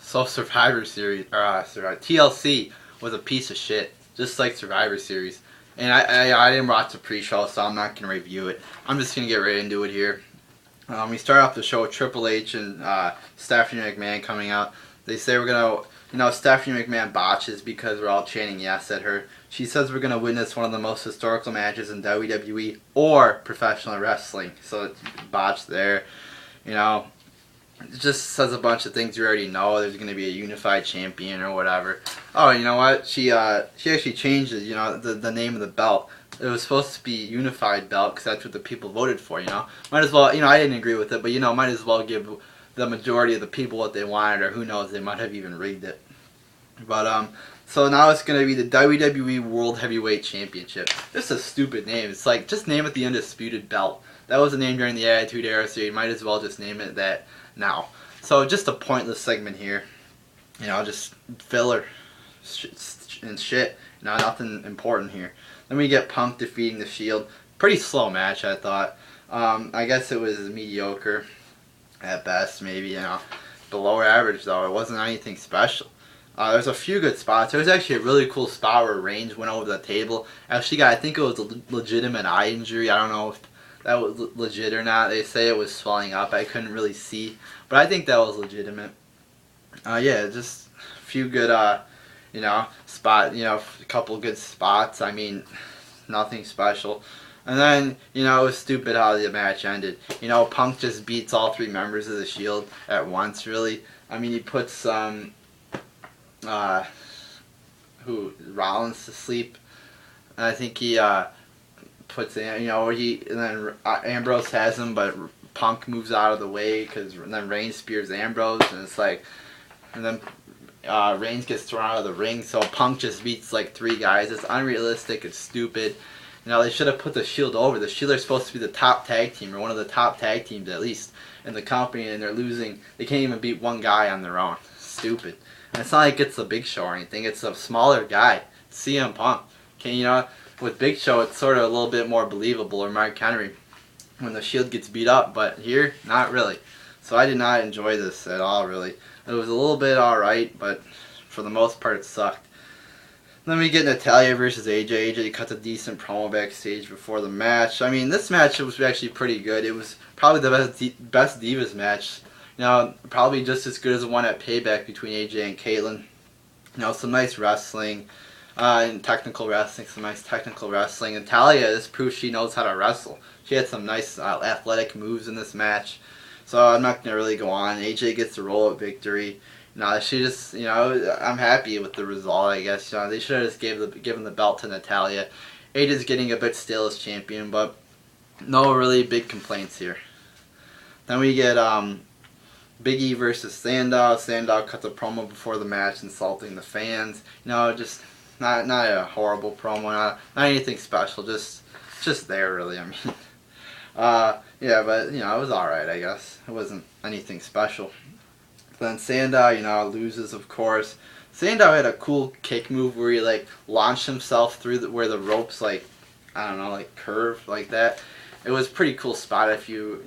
So Survivor Series, or TLC was a piece of shit, just like Survivor Series. And I didn't watch the pre-show, so I'm not gonna review it. I'm just gonna get right into it here. We start off the show with Triple H and Stephanie McMahon coming out. They say we're gonna, Stephanie McMahon botches because we're all chanting yes at her. She says we're gonna witness one of the most historical matches in WWE or professional wrestling. So it's botched there. It just says a bunch of things you already know. There's going to be a unified champion or whatever. Oh, you know what? She actually changed it, the name of the belt. It was supposed to be unified belt because that's what the people voted for, Might as well, I didn't agree with it, but, might as well give the majority of the people what they wanted, or who knows, they might have even rigged it. But, so now it's going to be the WWE World Heavyweight Championship. This is a stupid name. It's like, just name it the Undisputed Belt. That was the name during the Attitude Era, so you might as well just name it that now. So just a pointless segment here. Just filler and shit. Nothing important here. Then we get Punk defeating The Shield. Pretty slow match, I thought. I guess it was mediocre at best, maybe, below average though. It wasn't anything special. There's a few good spots. There was actually a really cool spot where Reigns went over the table. Actually, I think it was a legitimate eye injury. I don't know if that was legit or not. They say it was swelling up. I couldn't really see, but I think that was legitimate. Yeah, just a few good, a couple good spots. I mean, nothing special. And then, it was stupid how the match ended. Punk just beats all three members of the Shield at once, really. I mean, he puts, Rollins to sleep. And I think he, puts in, and then Ambrose has him, but Punk moves out of the way and then Reigns spears Ambrose, and it's like, and then Reigns gets thrown out of the ring, so Punk just beats like three guys. It's unrealistic. It's stupid. They should have put the Shield over. The Shield are supposed to be the top tag team, or one of the top tag teams at least in the company, and they're losing. They can't even beat one guy on their own. Stupid. And it's not like it's a Big Show or anything. It's a smaller guy. CM Punk. With Big Show, it's sort of a little bit more believable, or Mark Henry, when the Shield gets beat up, but here, not really. So I did not enjoy this at all, really. It was a little bit alright, but for the most part, it sucked. Then we get Natalya versus AJ. AJ cuts a decent promo backstage before the match. I mean, this match was actually pretty good. It was probably the best Divas match. Probably just as good as the one at Payback between AJ and Caitlyn. Some nice wrestling. And technical wrestling, some nice technical wrestling. Natalya, this proves she knows how to wrestle. She had some nice athletic moves in this match. So I'm not going to really go on. AJ gets the roll-up victory. She just, I'm happy with the result, I guess. They should have just given the belt to Natalya. AJ's getting a bit stale as champion, but no really big complaints here. Then we get Big E versus Sandow. Sandow cuts a promo before the match insulting the fans. Just not a horrible promo, not anything special, just there really. I mean, yeah, but it was all right, I guess. It wasn't anything special. Then Sandow, loses, of course. Sandow had a cool kick move where he launched himself through where the ropes curve like that. It was a pretty cool spot if you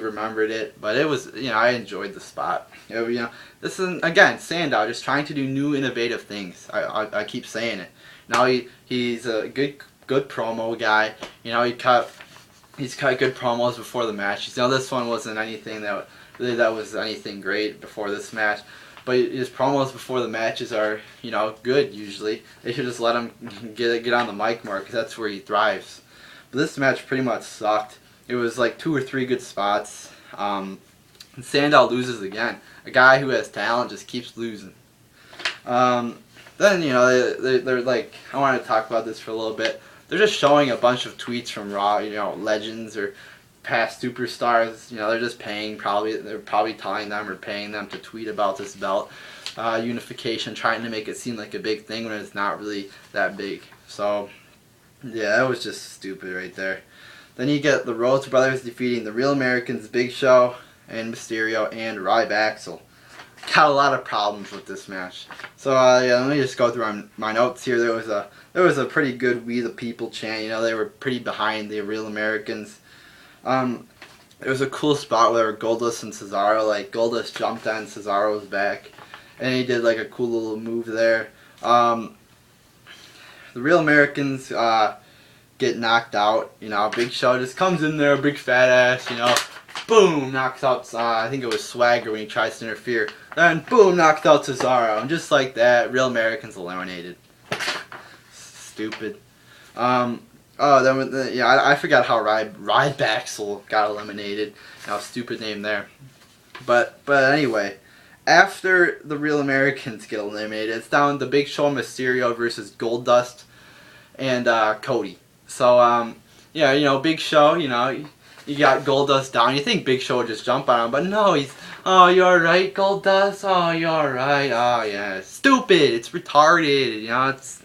remembered it, but it was, I enjoyed the spot. This is, again, Sandow just trying to do new innovative things. I keep saying it. Now he's a good promo guy. He's cut good promos before the match. This one wasn't anything that was anything great before this match, but his promos before the matches are, good usually. They should just let him get on the mic more, because that's where he thrives. But this match pretty much sucked. It was like 2 or 3 good spots. And Sandow loses again. A guy who has talent just keeps losing. Then, they're like, I want to talk about this for a little bit. They're just showing a bunch of tweets from Raw, legends or past superstars. They're just they're probably telling them or paying them to tweet about this belt unification, trying to make it seem like a big thing when it's not really that big. So, yeah, that was just stupid right there. Then you get the Rhodes Brothers defeating the Real Americans, Big Show and Mysterio and Ryback. Got a lot of problems with this match. So yeah, let me just go through my notes here. There was a pretty good "We the People" chant. They were pretty behind the Real Americans. There was a cool spot where Goldust and Cesaro, Goldust jumped on Cesaro's back, and he did like a cool little move there. The Real Americans get knocked out. You know, Big Show just comes in there, big fat ass. You know, boom, knocks out. I think it was Swagger when he tries to interfere. Then boom, knocks out Cesaro, and just like that, Real Americans eliminated. Stupid. I forgot how Ryback got eliminated. Now, stupid name there. But anyway, after the Real Americans get eliminated, it's down to Big Show and Mysterio versus Goldust and Cody. So yeah, you know, Big Show, you know, you got Goldust down. You think Big Show would just jump on him, but no, he's, oh, you alright, Goldust? Oh, you alright? Oh, yeah. Stupid. It's retarded. You know, it's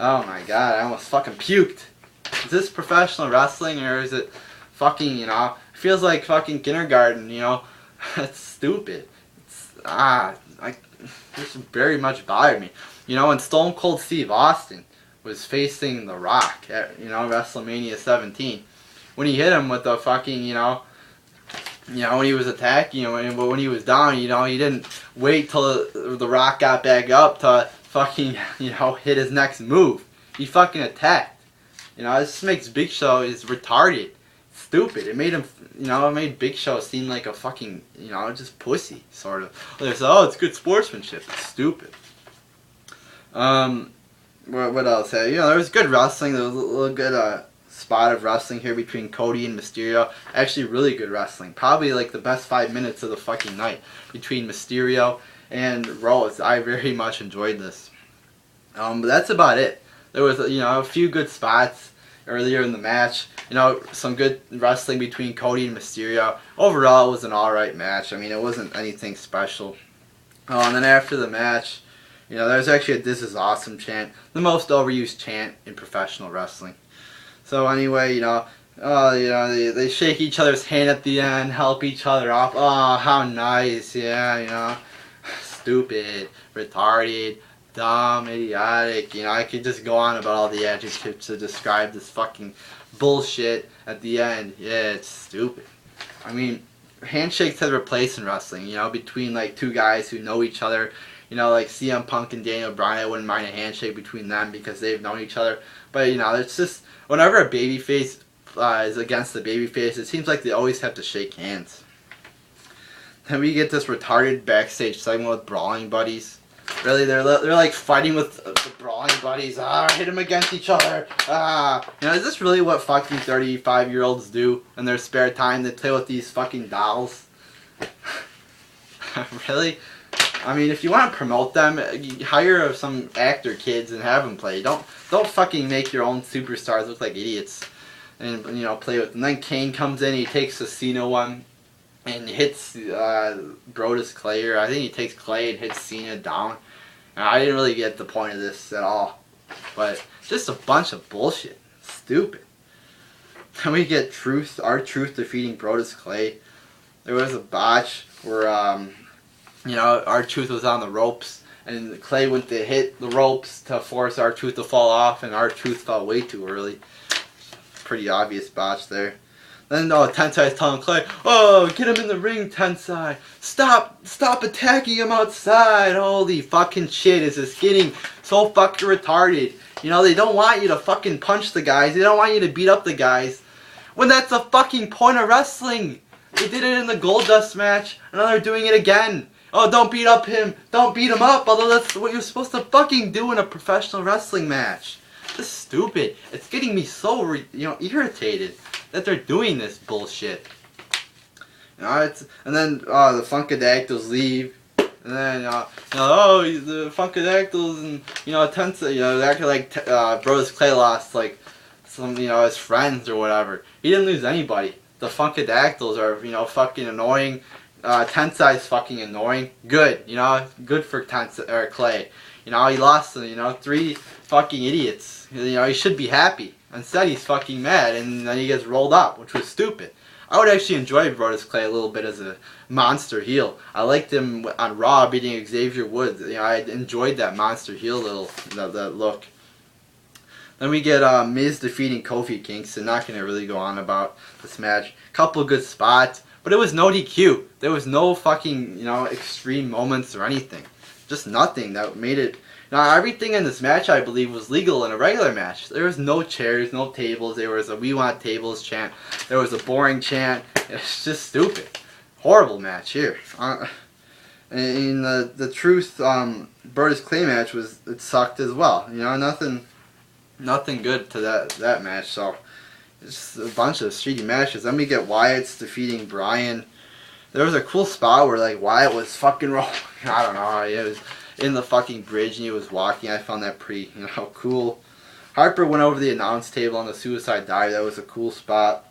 oh my god, I almost fucking puked. Is this professional wrestling, or is it fucking, you know, it feels like fucking kindergarten, you know? It's stupid. It's, this very much bothered me. You know, when Stone Cold Steve Austin was facing The Rock at, you know, WrestleMania 17, when he hit him with the fucking, you know, when he was attacking him, but when he was down, you know, he didn't wait till the Rock got back up to fucking, you know, hit his next move. He fucking attacked. You know, this makes Big Show is retarded. Stupid. It made him, you know, it made Big Show seem like a fucking, you know, just pussy, sort of. They say, oh, it's good sportsmanship. It's stupid. What else? You know, there was good wrestling. There was a little good spot of wrestling here between Cody and Mysterio. Actually, really good wrestling. Probably like the best 5 minutes of the fucking night between Mysterio and Rose. I very much enjoyed this. But that's about it. There was, you know, a few good spots earlier in the match. You know, some good wrestling between Cody and Mysterio. Overall, it was an alright match. I mean, it wasn't anything special. Oh, and then after the match, you know, there's actually a "This is awesome" chant. The most overused chant in professional wrestling. So anyway, you know, they shake each other's hand at the end, help each other up. Oh, how nice. Yeah, you know. Stupid, retarded, dumb, idiotic. You know, I could just go on about all the adjectives to describe this fucking bullshit at the end. Yeah, it's stupid. I mean, handshakes have replaced in wrestling, you know, between like two guys who know each other. You know, like CM Punk and Daniel Bryan, I wouldn't mind a handshake between them because they've known each other. But, you know, it's just, whenever a babyface is against the babyface, it seems like they always have to shake hands. Then we get this retarded backstage segment with brawling buddies. Really, they're like fighting with the brawling buddies. Hit them against each other. You know, is this really what fucking 35-year-olds do in their spare time? They play with these fucking dolls? Really? I mean, if you want to promote them, you hire some actor kids and have them play. Don't fucking make your own superstars look like idiots and, you know, play with them. And then Kane comes in, he takes the Cena one and hits Brodus Clay, or I think he takes Clay and hits Cena down. I didn't really get the point of this at all, but just a bunch of bullshit. Stupid. Then we get R-Truth defeating Brodus Clay. There was a botch where you know, R-Truth was on the ropes, and Clay went to hit the ropes to force R-Truth to fall off, and R-Truth fell way too early. Pretty obvious botch there. Then Tensai's telling Clay, oh, get him in the ring, Tensai. Stop attacking him outside. Holy fucking shit, is this getting so fucking retarded? You know, they don't want you to fucking punch the guys. They don't want you to beat up the guys. When that's the fucking point of wrestling. They did it in the Goldust match, and now they're doing it again. Oh, don't beat up him. Don't beat him up, although that's what you're supposed to fucking do in a professional wrestling match. This is stupid. It's getting me so, irritated that they're doing this bullshit. You know, and then the Funkadactyls leave, and then the Funkadactyls and Tensai, they're acting like Brodus Clay lost like some his friends or whatever. He didn't lose anybody. The Funkadactyls are fucking annoying. Tensai's fucking annoying. Good, good for Tensai or Clay. He lost to 3 fucking idiots. He should be happy. Instead, he's fucking mad, and then he gets rolled up, which was stupid. I would actually enjoy Brodus Clay a little bit as a monster heel. I liked him on Raw beating Xavier Woods. I enjoyed that monster heel that look. Then we get Miz defeating Kofi Kingston. Not going to really go on about this match. Couple good spots. But it was no DQ. There was no fucking, extreme moments or anything. Just nothing that made it. Now, everything in this match, I believe, was legal in a regular match. There was no chairs, no tables. There was a "We want tables" chant. There was a boring chant. It's just stupid. Horrible match here. And the Truth Brodus Clay match it sucked as well. Nothing good to that match. So it's just a bunch of shitty matches. Then we get Wyatt's defeating Bryan. There was a cool spot where like Wyatt was fucking rolling. I don't know. It was in the fucking bridge and he was walking. I found that pretty cool. Harper went over the announce table on the suicide dive. That was a cool spot.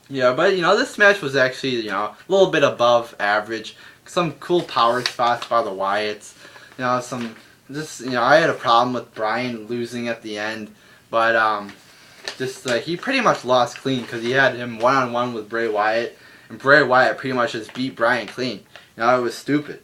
Yeah, but this match was actually a little bit above average. Some cool power spots by the Wyatts. I had a problem with Bryan losing at the end, but he pretty much lost clean because he had him one-on-one with Bray Wyatt, and Bray Wyatt pretty much just beat Bryan clean. It was stupid.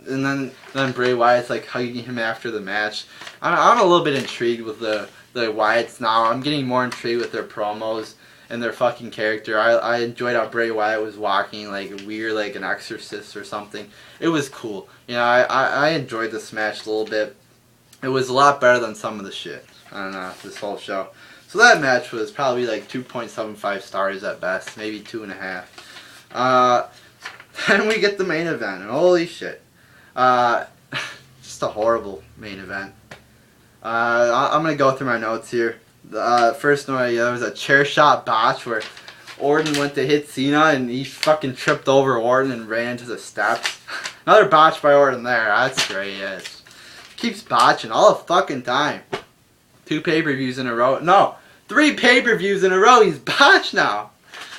And then Bray Wyatt's like hugging him after the match. I'm a little bit intrigued with the Wyatts now. I'm getting more intrigued with their promos and their fucking character. I enjoyed how Bray Wyatt was walking like weird, like an exorcist or something. It was cool. I enjoyed this match a little bit. It was a lot better than some of the shit on this whole show. So that match was probably like 2.75 stars at best, maybe 2.5. Then we get the main event, and holy shit. Just a horrible main event. I'm going to go through my notes here. First note, there was a chair shot botch where Orton went to hit Cena and he fucking tripped over Orton and ran into the steps. Another botch by Orton there. That's great. Yeah, keeps botching all the fucking time. 2 pay-per-views in a row. No, 3 pay-per-views in a row. He's botched now.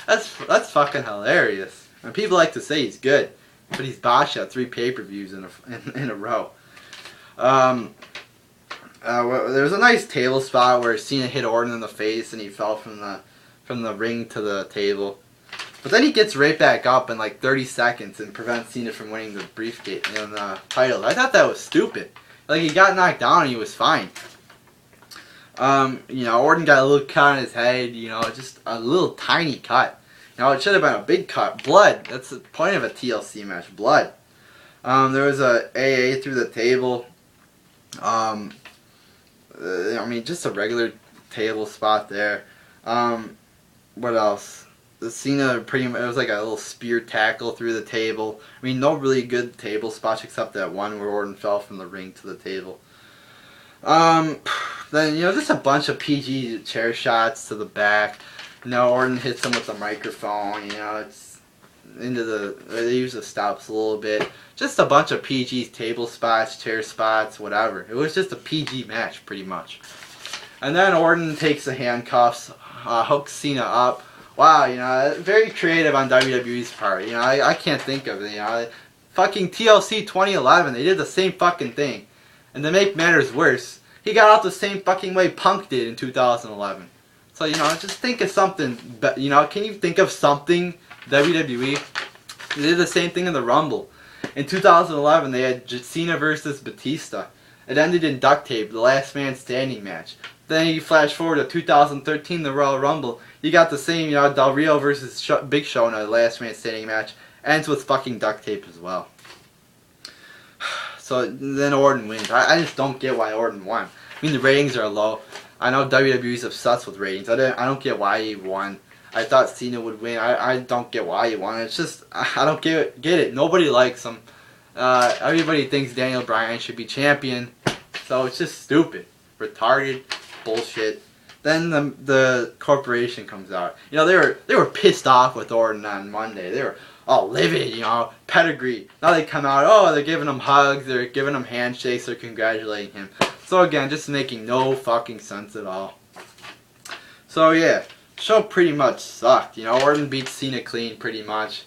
That's fucking hilarious. And people like to say he's good, but he's botched at 3 pay-per-views in a row. There was a nice table spot where Cena hit Orton in the face and he fell from the ring to the table. But then he gets right back up in like 30 seconds and prevents Cena from winning the briefcase and the title. I thought that was stupid. Like, he got knocked down and he was fine. Orton got a little cut on his head, just a little tiny cut. It should have been a big cut. Blood. That's the point of a TLC match. Blood. There was a AA through the table. Just a regular table spot there. What else? The Cena it was like a little spear tackle through the table. No really good table spots except that one where Orton fell from the ring to the table. Then, just a bunch of PG chair shots to the back. Orton hits him with the microphone. It's they use the stops a little bit. Just a bunch of PG table spots, chair spots, whatever. It was just a PG match, pretty much. And then Orton takes the handcuffs, hooks Cena up. Wow, very creative on WWE's part. I can't think of it. Fucking TLC 2011, they did the same fucking thing. And to make matters worse, he got out the same fucking way Punk did in 2011. So, just think of something, can you think of something, WWE? They did the same thing in the Rumble. In 2011, they had Cena versus Batista. It ended in duct tape, the last man standing match. Then you flash forward to 2013, the Royal Rumble. You got the same, Del Rio versus Big Show in a last man standing match. Ends with fucking duct tape as well. So then Orton wins. I just don't get why Orton won. The ratings are low. I know WWE's obsessed with ratings. I don't get why he won. I thought Cena would win. I don't get why he won. It's just, I don't get it. Nobody likes him. Everybody thinks Daniel Bryan should be champion. So it's just stupid. Retarded. Bullshit. Then the corporation comes out. They were pissed off with Orton on Monday. They were all livid, pedigree. Now they come out, they're giving him hugs, they're giving him handshakes, they're congratulating him. So again, just making no fucking sense at all. So yeah, show pretty much sucked. Orton beats Cena clean pretty much.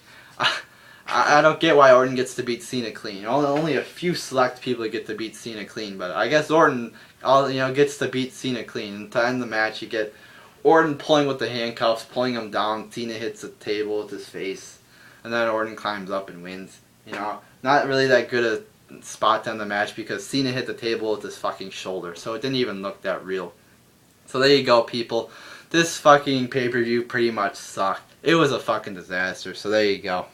I don't get why Orton gets to beat Cena clean. Only a few select people get to beat Cena clean, but I guess Orton gets to beat Cena clean. And to end the match, you get Orton pulling with the handcuffs, pulling him down. Cena hits the table with his face, and then Orton climbs up and wins. Not really that good a spot to end the match because Cena hit the table with his fucking shoulder, so it didn't even look that real. So there you go, people. This fucking pay-per-view pretty much sucked. it was a fucking disaster. So there you go.